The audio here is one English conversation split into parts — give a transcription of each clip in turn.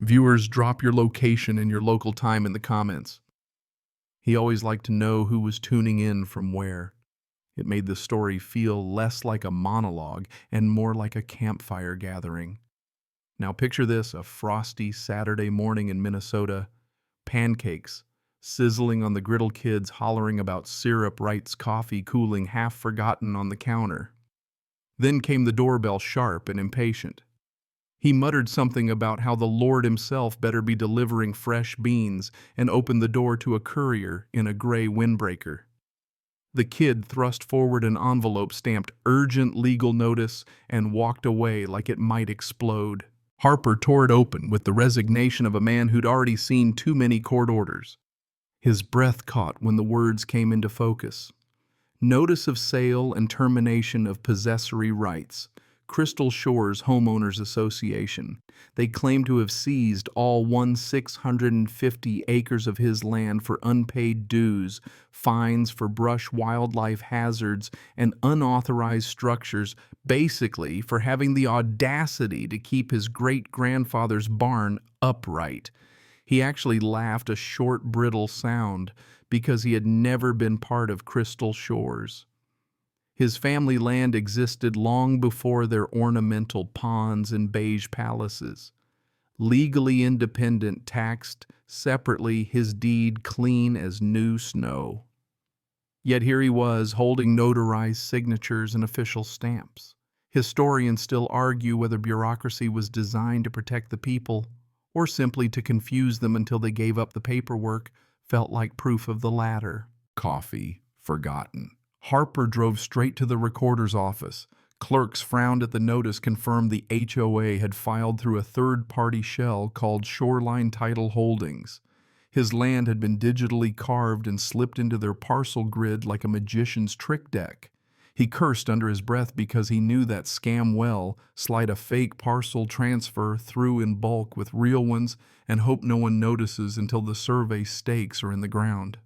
Viewers, drop your location and your local time in the comments. He always liked to know who was tuning in from where. It made the story feel less like a monologue and more like a campfire gathering. Now picture this, a frosty Saturday morning in Minnesota. Pancakes sizzling on the griddle, kids hollering about syrup, Wright's coffee cooling half forgotten on the counter. Then came the doorbell, sharp and impatient. He muttered something about how the Lord himself better be delivering fresh beans and opened the door to a courier in a gray windbreaker. The kid thrust forward an envelope stamped "Urgent Legal Notice" and walked away like it might explode. Harper tore it open with the resignation of a man who'd already seen too many court orders. His breath caught when the words came into focus. Notice of sale and termination of possessory rights. Crystal Shores Homeowners Association. They claim to have seized all 1,650 acres of his land for unpaid dues, fines for brush wildlife hazards, and unauthorized structures, basically for having the audacity to keep his great-grandfather's barn upright. He actually laughed a short, brittle sound because he had never been part of Crystal Shores. His family land existed long before their ornamental ponds and beige palaces. Legally independent, taxed separately, his deed clean as new snow. Yet here he was, holding notarized signatures and official stamps. Historians still argue whether bureaucracy was designed to protect the people or simply to confuse them until they gave up the paperwork. Felt like proof of the latter. Coffee forgotten. Harper drove straight to the recorder's office. Clerks frowned at the notice, confirmed the HOA had filed through a third-party shell called Shoreline Title Holdings. His land had been digitally carved and slipped into their parcel grid like a magician's trick deck. He cursed under his breath because he knew that scam well, slide a fake parcel transfer through in bulk with real ones and hope no one notices until the survey stakes are in the ground.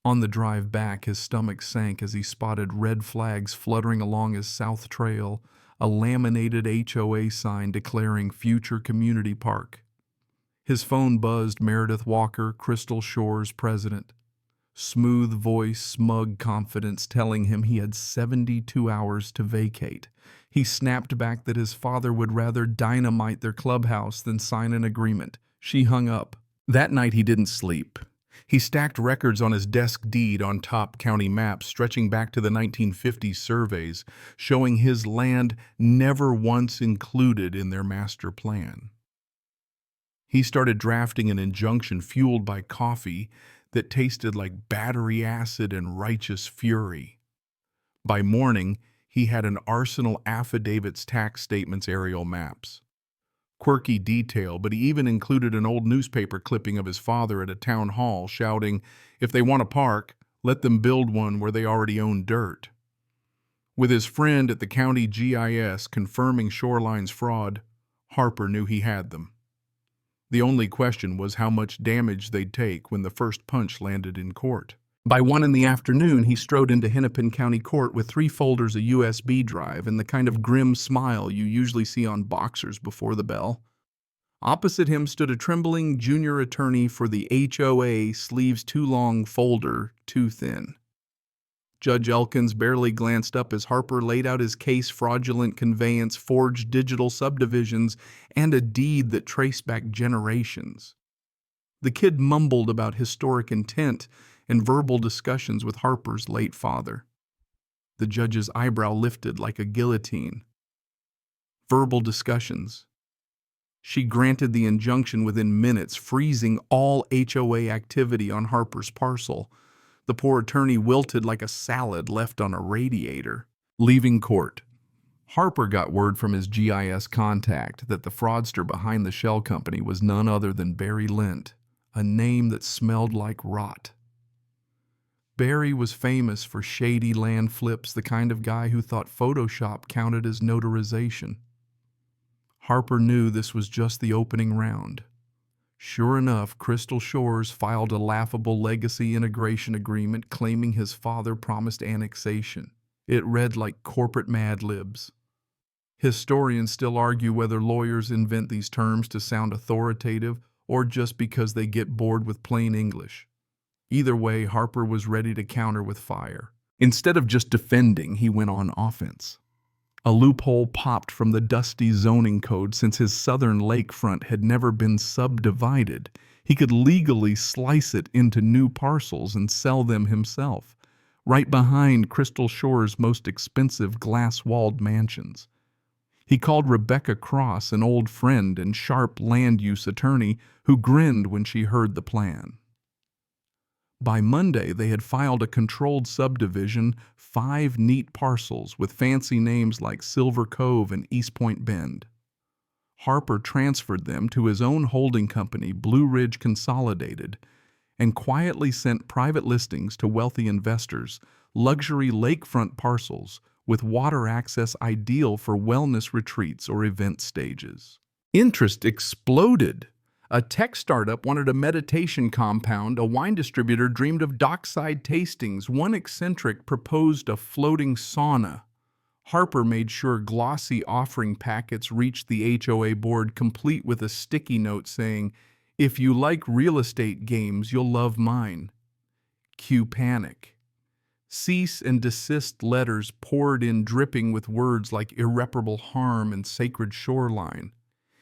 On the drive back, his stomach sank as he spotted red flags fluttering along his south trail, a laminated HOA sign declaring future community park. His phone buzzed. Meredith Walker, Crystal Shores president. Smooth voice, smug confidence telling him he had 72 hours to vacate. He snapped back that his father would rather dynamite their clubhouse than sign an agreement. She hung up. That night he didn't sleep. He stacked records on his desk, deed on top county maps stretching back to the 1950s surveys, showing his land never once included in their master plan. He started drafting an injunction fueled by coffee that tasted like battery acid and righteous fury. By morning, he had an arsenal: affidavits, tax statements, aerial maps. Quirky detail, but he even included an old newspaper clipping of his father at a town hall shouting, "If they want a park, let them build one where they already own dirt." With his friend at the county GIS confirming Shoreline's fraud, Harper knew he had them. The only question was how much damage they'd take when the first punch landed in court. By 1 in the afternoon, he strode into Hennepin County Court with 3 folders of USB drive and the kind of grim smile you usually see on boxers before the bell. Opposite him stood a trembling junior attorney for the HOA, sleeves too long, folder too thin. Judge Elkins barely glanced up as Harper laid out his case: fraudulent conveyance, forged digital subdivisions, and a deed that traced back generations. The kid mumbled about historic intent and verbal discussions with Harper's late father. The judge's eyebrow lifted like a guillotine. Verbal discussions. She granted the injunction within minutes, freezing all HOA activity on Harper's parcel. The poor attorney wilted like a salad left on a radiator. Leaving court, Harper got word from his GIS contact that the fraudster behind the shell company was none other than Barry Lent, a name that smelled like rot. Barry was famous for shady land flips, the kind of guy who thought Photoshop counted as notarization. Harper knew this was just the opening round. Sure enough, Crystal Shores filed a laughable legacy integration agreement claiming his father promised annexation. It read like corporate Mad Libs. Historians still argue whether lawyers invent these terms to sound authoritative or just because they get bored with plain English. Either way, Harper was ready to counter with fire. Instead of just defending, he went on offense. A loophole popped from the dusty zoning code since his southern lakefront had never been subdivided. He could legally slice it into new parcels and sell them himself, right behind Crystal Shore's most expensive glass-walled mansions. He called Rebecca Cross, an old friend and sharp land use attorney, who grinned when she heard the plan. By Monday, they had filed a controlled subdivision, 5 neat parcels with fancy names like Silver Cove and East Point Bend. Harper transferred them to his own holding company, Blue Ridge Consolidated, and quietly sent private listings to wealthy investors, luxury lakefront parcels with water access ideal for wellness retreats or event stages. Interest exploded. A tech startup wanted a meditation compound, a wine distributor dreamed of dockside tastings, one eccentric proposed a floating sauna. Harper made sure glossy offering packets reached the HOA board complete with a sticky note saying, "If you like real estate games, you'll love mine." Cue panic. Cease and desist letters poured in dripping with words like irreparable harm and sacred shoreline.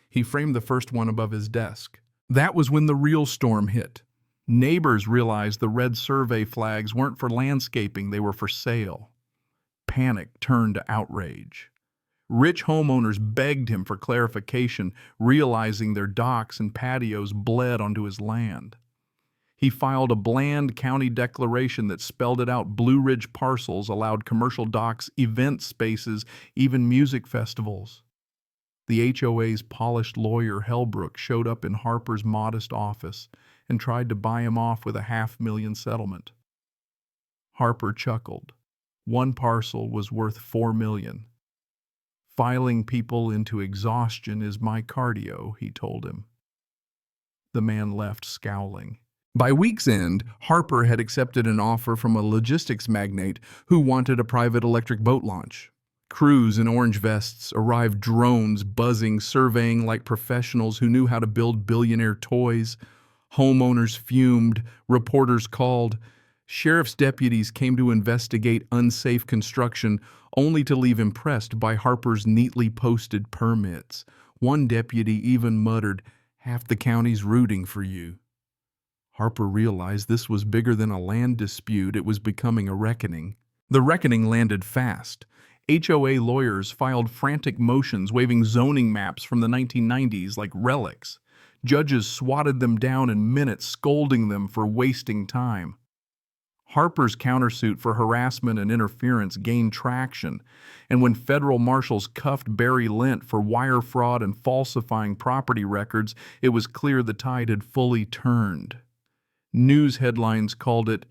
He framed the first one above his desk. That was when the real storm hit. Neighbors realized the red survey flags weren't for landscaping, they were for sale. Panic turned to outrage. Rich homeowners begged him for clarification, realizing their docks and patios bled onto his land. He filed a bland county declaration that spelled it out. Blue Ridge parcels allowed commercial docks, event spaces, even music festivals. The HOA's polished lawyer, Hellbrook, showed up in Harper's modest office and tried to buy him off with a $500,000 settlement. Harper chuckled. One parcel was worth $4 million. "Filing people into exhaustion is my cardio," he told him. The man left scowling. By week's end, Harper had accepted an offer from a logistics magnate who wanted a private electric boat launch. Crews in orange vests arrived, drones buzzing, surveying like professionals who knew how to build billionaire toys. Homeowners fumed, reporters called. Sheriff's deputies came to investigate unsafe construction, only to leave impressed by Harper's neatly posted permits. One deputy even muttered, "Half the county's rooting for you." Harper realized this was bigger than a land dispute. It was becoming a reckoning. The reckoning landed fast. HOA lawyers filed frantic motions waving zoning maps from the 1990s like relics. Judges swatted them down in minutes, scolding them for wasting time. Harper's countersuit for harassment and interference gained traction, and when federal marshals cuffed Barry Lent for wire fraud and falsifying property records, it was clear the tide had fully turned. News headlines called it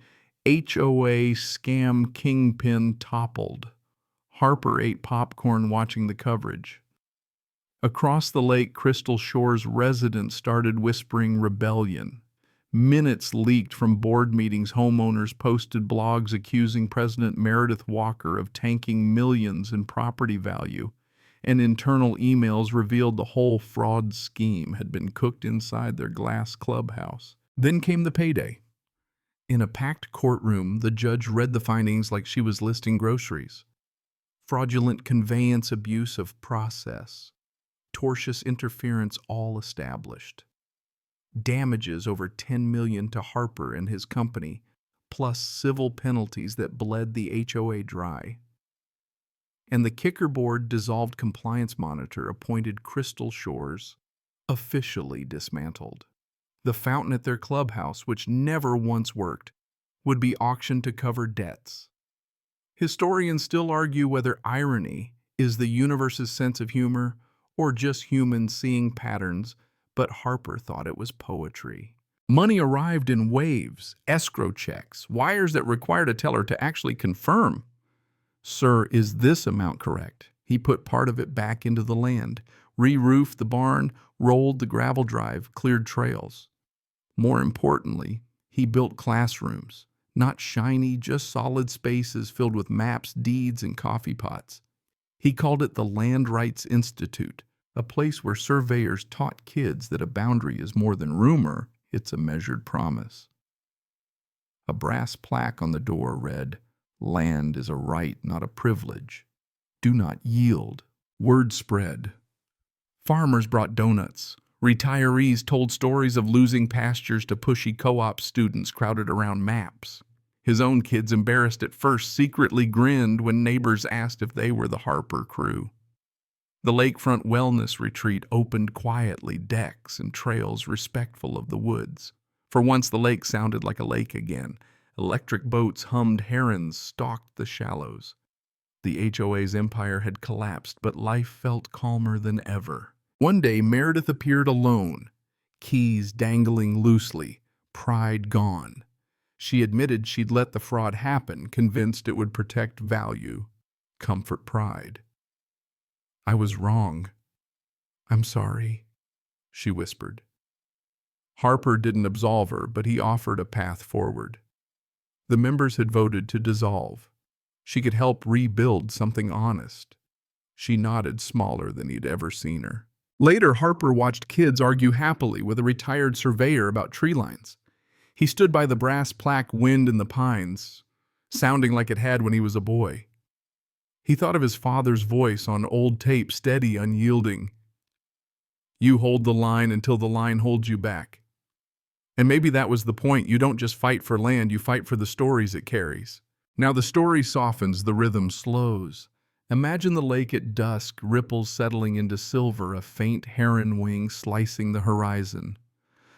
HOA Scam Kingpin Toppled. Harper ate popcorn watching the coverage. Across the lake, Crystal Shore's residents started whispering rebellion. Minutes leaked from board meetings. Homeowners posted blogs accusing President Meredith Walker of tanking millions in property value, and internal emails revealed the whole fraud scheme had been cooked inside their glass clubhouse. Then came the payday. In a packed courtroom, the judge read the findings like she was listing groceries. Fraudulent conveyance, abuse of process, tortious interference, all established. Damages over $10 million to Harper and his company, plus civil penalties that bled the HOA dry. And the kicker board dissolved compliance monitor appointed Crystal Shores, officially dismantled. The fountain at their clubhouse, which never once worked, would be auctioned to cover debts. Historians still argue whether irony is the universe's sense of humor or just humans seeing patterns, but Harper thought it was poetry. Money arrived in waves, escrow checks, wires that required a teller to actually confirm. "Sir, is this amount correct?" He put part of it back into the land, re-roofed the barn, rolled the gravel drive, cleared trails. More importantly, he built classrooms, not shiny, just solid spaces filled with maps, deeds, and coffee pots. He called it the Land Rights Institute, a place where surveyors taught kids that a boundary is more than rumor, it's a measured promise. A brass plaque on the door read, "Land is a right, not a privilege. Do not yield." Word spread. Farmers brought donuts. Retirees told stories of losing pastures to pushy co-op students crowded around maps. His own kids, embarrassed at first, secretly grinned when neighbors asked if they were the Harper crew. The Lakefront Wellness Retreat opened quietly, decks and trails respectful of the woods. For once the lake sounded like a lake again. Electric boats hummed, herons stalked the shallows. The HOA's empire had collapsed, but life felt calmer than ever. One day, Meredith appeared alone, keys dangling loosely, pride gone. She admitted she'd let the fraud happen, convinced it would protect value, comfort pride. "I was wrong. I'm sorry," she whispered. Harper didn't absolve her, but he offered a path forward. The members had voted to dissolve. She could help rebuild something honest. She nodded, smaller than he'd ever seen her. Later, Harper watched kids argue happily with a retired surveyor about tree lines. He stood by the brass plaque "Wind in the Pines," sounding like it had when he was a boy. He thought of his father's voice on old tape, steady, unyielding. "You hold the line until the line holds you back." And maybe that was the point. You don't just fight for land, you fight for the stories it carries. Now the story softens, the rhythm slows. Imagine the lake at dusk, ripples settling into silver, a faint heron wing slicing the horizon.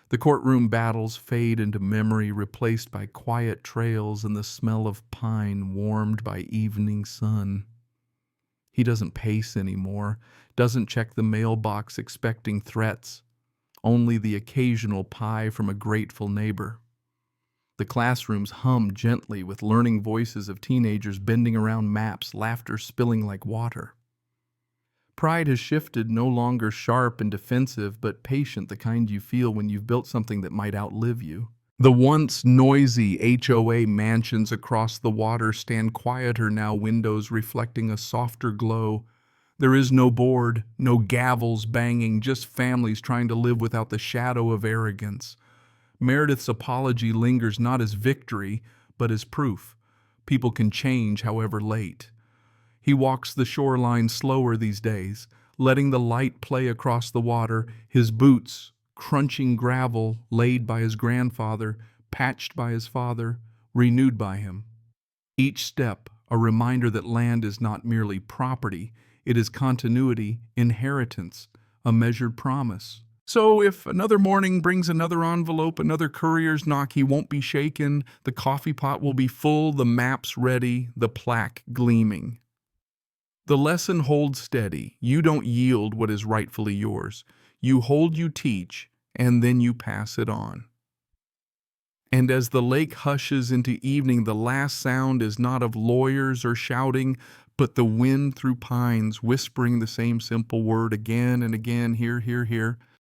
The courtroom battles fade into memory, replaced by quiet trails and the smell of pine warmed by evening sun. He doesn't pace anymore, doesn't check the mailbox expecting threats, only the occasional pie from a grateful neighbor. The classrooms hum gently with learning voices of teenagers bending around maps, laughter spilling like water. Pride has shifted, no longer sharp and defensive, but patient, the kind you feel when you've built something that might outlive you. The once noisy HOA mansions across the water stand quieter now, windows reflecting a softer glow. There is no board, no gavels banging, just families trying to live without the shadow of arrogance. Meredith's apology lingers not as victory, but as proof. People can change, however late. He walks the shoreline slower these days, letting the light play across the water, his boots crunching gravel laid by his grandfather, patched by his father, renewed by him. Each step a reminder that land is not merely property, it is continuity, inheritance, a measured promise. So if another morning brings another envelope, another courier's knock, he won't be shaken. The coffee pot will be full, the maps ready, the plaque gleaming. The lesson holds steady. You don't yield what is rightfully yours. You hold, you teach, and then you pass it on. And as the lake hushes into evening, the last sound is not of lawyers or shouting, but the wind through pines whispering the same simple word again and again, here, here, here.